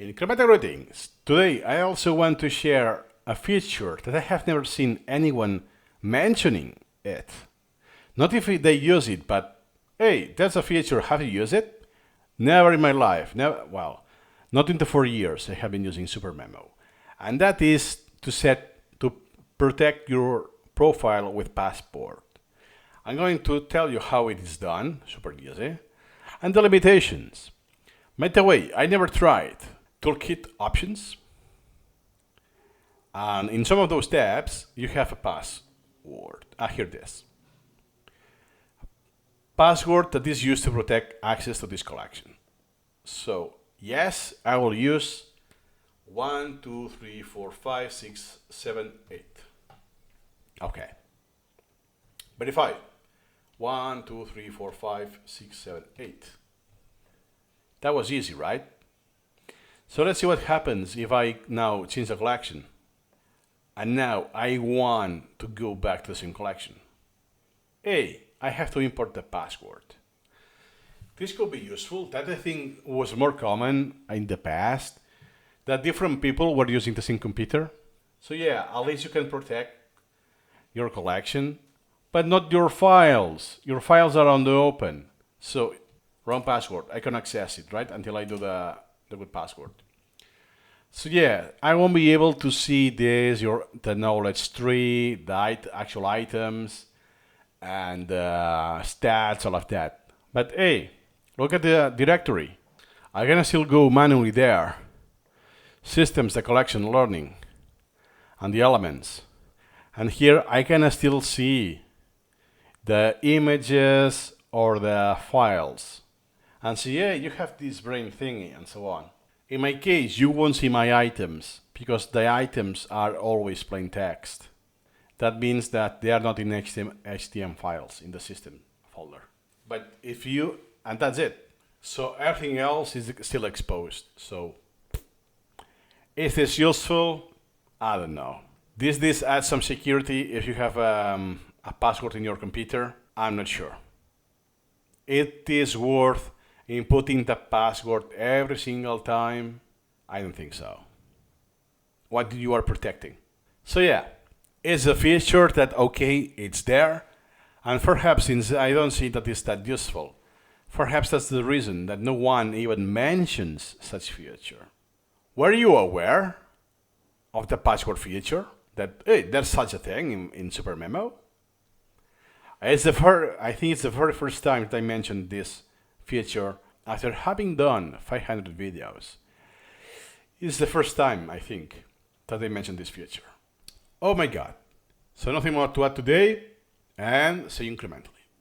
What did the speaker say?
Incremental greetings. Today I also want to share a feature that I have never seen anyone mentioning it. Not if they use it, but hey, that's a feature. Have you used it? Never in my life. Never. Well, not in the 4 years I have been using Supermemo, and that is to protect your profile with Passport. I'm going to tell you how it is done. Super easy, and the limitations. By the way, I never tried toolkit options, and in some of those tabs you have a password. Here it is. Password that is used to protect access to this collection. So yes, I will use 1, 2, 3, 4, 5, 6, 7, 8. Okay. Verify. 1, 2, 3, 4, 5, 6, 7, 8. That was easy, right? So let's see what happens if I now change the collection. And now I want to go back to the same collection. Hey, I have to import the password. This could be useful. That I think was more common in the past, that different people were using the same computer. So yeah, at least you can protect your collection, but not your files. Your files are on the open. So wrong password. I can access it, right? Until I do the good password. So yeah, I won't be able to see the knowledge tree, the actual items, and stats, all of that. But hey, look at the directory. I can still go manually there. Systems, the collection, learning, and the elements. And here I can still see the images or the files. And see, yeah, you have this brain thingy and so on. In my case, you won't see my items because the items are always plain text. That means that they are not in HTML files in the system folder. But if you, and that's it. So everything else is still exposed. So is this useful? I don't know. This adds some security if you have a password in your computer. I'm not sure. It is worth inputting the password every single time? I don't think so. What you are protecting? So yeah, it's a feature that, okay, it's there, and perhaps since I don't see that it's that useful, perhaps that's the reason that no one even mentions such feature. Were you aware of the password feature? That, hey, there's such a thing in Supermemo? I think it's the very first time that I mentioned this feature after having done 500 videos. It's the first time, I think, that I mentioned this feature. Oh my god. So nothing more to add today, and see you incrementally.